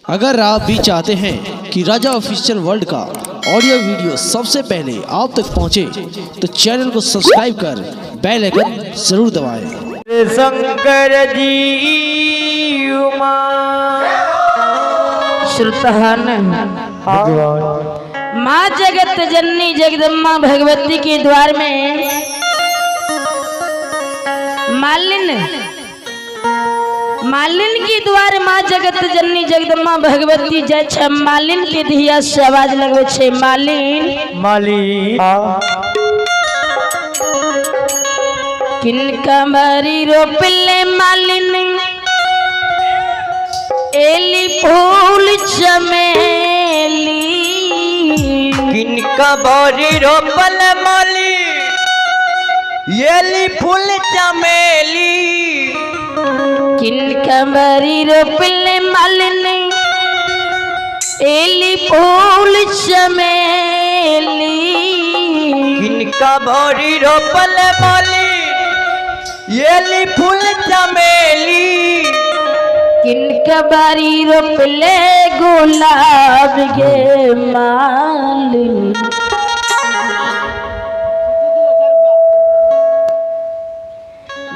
अगर आप भी चाहते हैं कि राजा ऑफिशियल वर्ल्ड का ऑडियो वीडियो सबसे पहले आप तक पहुंचे, तो चैनल को सब्सक्राइब कर बेल आइकन जरूर दबाएं। शंकर जी श्रुतहान माँ जगत जननी जगदम्बा भगवती के द्वार में मालिन की द्वार माँ जगत जननी जगदम्बा भगवती जय छ मालिन के धिया से आवाज लगवे छे मालिन किनका बारी रोपले मालिन एली फूल चमेली किनका बारी रोपल माली एली फूल चमेली किनका बारी रोपले मालिन एली फूल चमेली किनका बारी रोपल माली एली फूल चमेली किनका बारी रोपले गुलाब गे मालिन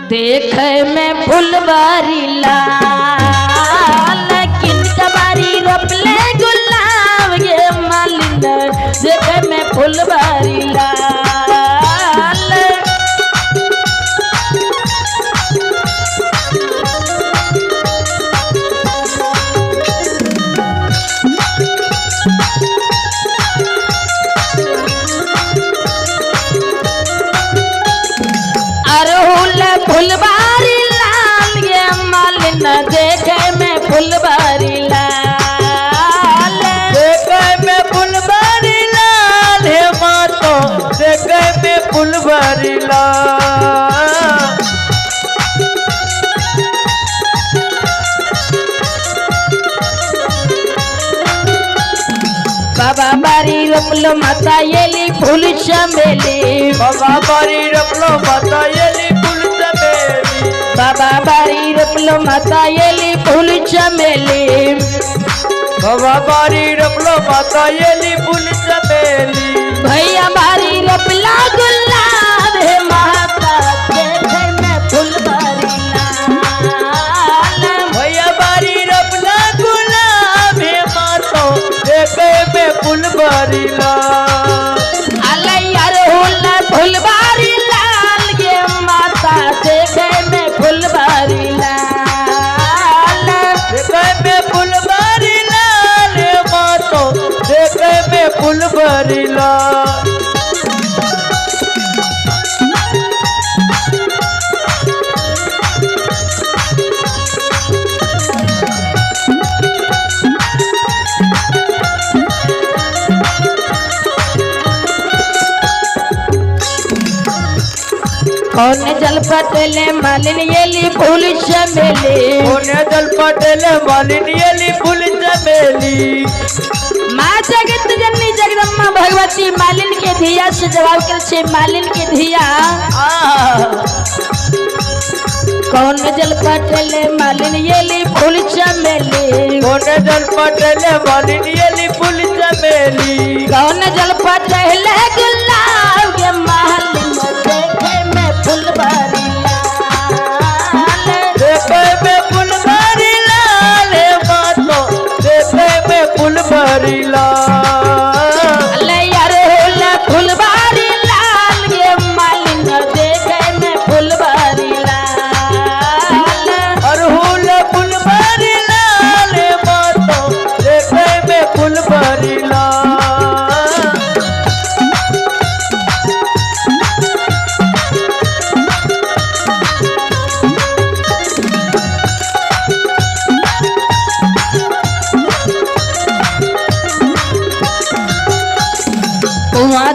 देखे में फुलवारी लाल किनका बारी रोपले गुलाब गे मालिन देखे में फुलवारी लाल फुलबारी लाल गे मालिन देखे में फुलबारी लाल देखे में फुलबारी लाल हे मातो देखे में फुलबारी लाल बाबा बारी रोपलो माता एली फूल चमेली बाबा बारी रोपलो माता एली फूल चमेली बाबा बारी रोपलो माता एली फूल चमेली बाबा बारी रोपलो माता एली फूल चमेली भैया बारी रोपला गुलाब हे माता देखे में फुलबारी लाल भैया बारी रोपला गुलाब हे मातो देखे में फुलबारी लाल फुलबारी लाल गे माता देखे में फुलबारी लाल देखे में फुलबारी लाल हे मातो देखे में फुलबारी लाल कौन जल पटेले मालिन एली फूल चमेली कौन जल पटेले मालिन एली फूल चमेली माँ जगत जननी जगदम्बा भगवती मालिन के धिया से जवाब कर छे मालिन के धिया कौन जल पटेले मालिन एली फूल चमेली कौन जल पटेले मालिन एली फूल चमेली कौन जल पटेले गुलाब के मालिन देखे में फुलबारी लाल देखे में फुलबारी लाल हे मातो देखे में फुलबारी लाल फुलबारी लाल गे मालिन देखे में फुलबारी लाल अरहुल फुलबारी लाल हे मातो देखे में फुलबारी लाल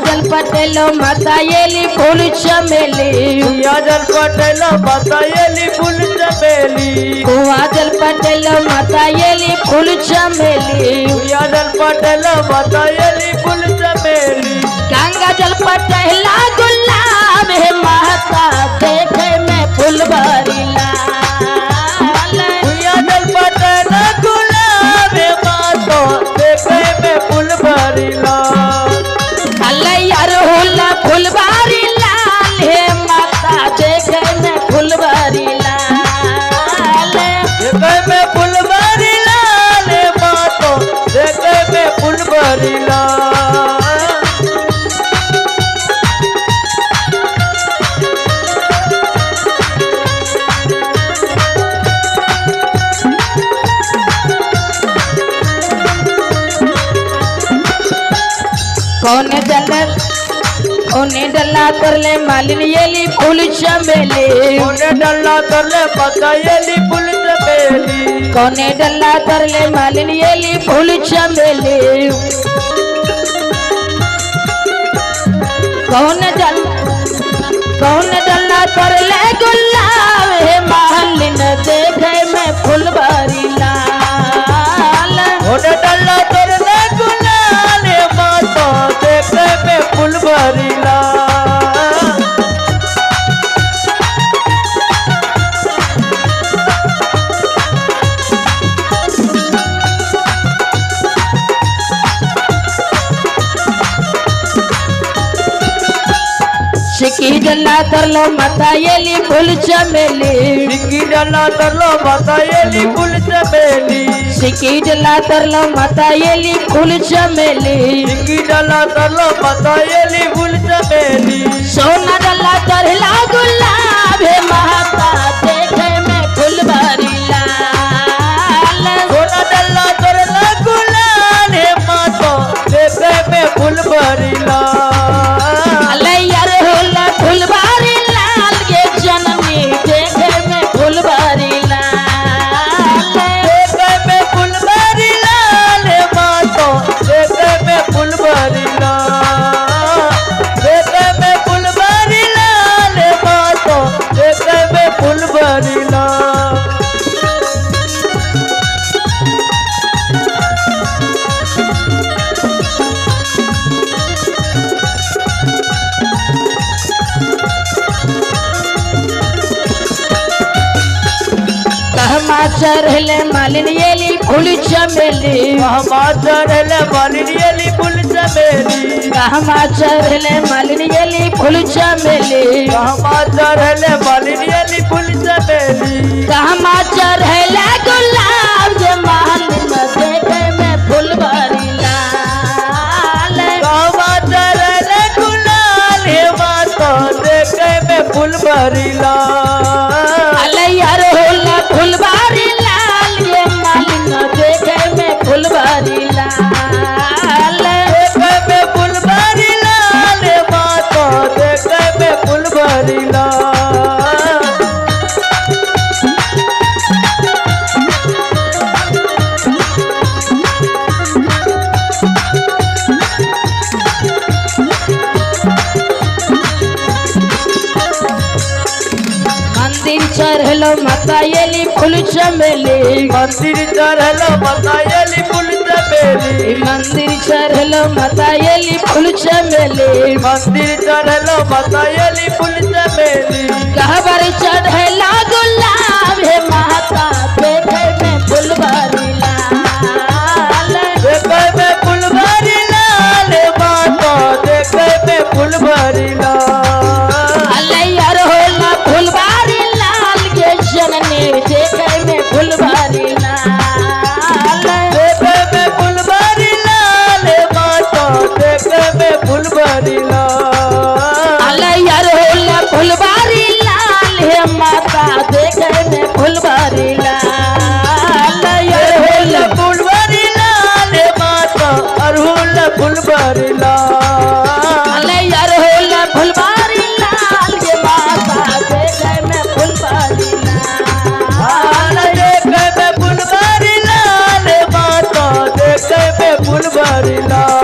जल पटेलो माता एली फूल चमेली जल पटेलो माता एली फूल चमेली जल पटेलो माता एली फूल चमेली जल पटेलो माता एली फूल चमेली गंगा जल पटेला गुलाब हे माता देखे में फुलबारी लाल जल पटेला गुलाब हे कौन डल्ला उन्हें डल्ला कर ले मालिन येली फूल चमेली कोने डल्ला कर ले माता येली फूल चमेली कौने डल्ला कर ले मालिन येली फूल चमेली कौन डल्ला कर ले गुलाब हे मालिन देखे में फुलवारी लाल कोने डल्ला कर ले गुलाल हे माता देखे में फुलवारी लाल सिक्की डल्ला कर लो माता येली फूल चमेली सिक्की डल्ला कर लो माता येली फूल चमेली सिक्की डल्ला कर लो माता येली फूल चमेली सिक्की डल्ला कर लो माता येली फूल चमेली सोना डल्ला कर ला गुलाब हे माता देखे में फुलवारी लाल सोना डल्ला कर ले गुलाल हे माता देखे में फुलवारी लाल यार होला फुलवारी लाल ये जननी देखे में फुलवारी लाल देखे में फुलवारी लाल हे माता देखे में फुलवारी लाल देखे में फुलवारी लाल हे माता देखे में फुलवारी लाल कहमा चढ़ले मालिन येली फूल चमेली कहमा चढ़ले मालिन येली फूल चमेली कहमा चढ़ले मालिन येली फूल चमेली कहमा चढ़ले मालिन येली फूल चमेली कहमा चढ़ले गुलाब जे मालिन देखे में फुलवारी लाल कहमा चढ़ले गुलाल हे माता देखे में फुलवारी लाल यार होला फुलवारी लाल ये मालिन देखे में फुलवारी लाल देखे में फुलवारी लाल हे माता देखे में फुलवारी लाल मंदिर चढ़लो माता येली फूल चमेली मंदिर चढ़लो माता येली फूल चमेली मंदिर चढ़लो माता येली फूल चमेली मंदिर चढ़लो माता येली फूल चमेली कहबर चढ़ला गुलाब हे माता देखे में फुलवारी लाल देखे में फुलवारी लाल हे माता देखे में फुलवारी लाल यार होला फुलवारी लाल ये जननी देखे में फुलवारी लाल देखे में फुलवारी लाल हे माता देखे में फुलवारी लाल यार होला फुलवारी लाल हे माता देखे में फुलवारी लाल यार होला फुलवारी लाल हे माता अरहुल फुलवारी लाल यार होला फुलवारी लाल ये माता देखे में फुलवारी लाल देखे में फुलवारी लाल हे माता देखे में फुलवारी लाल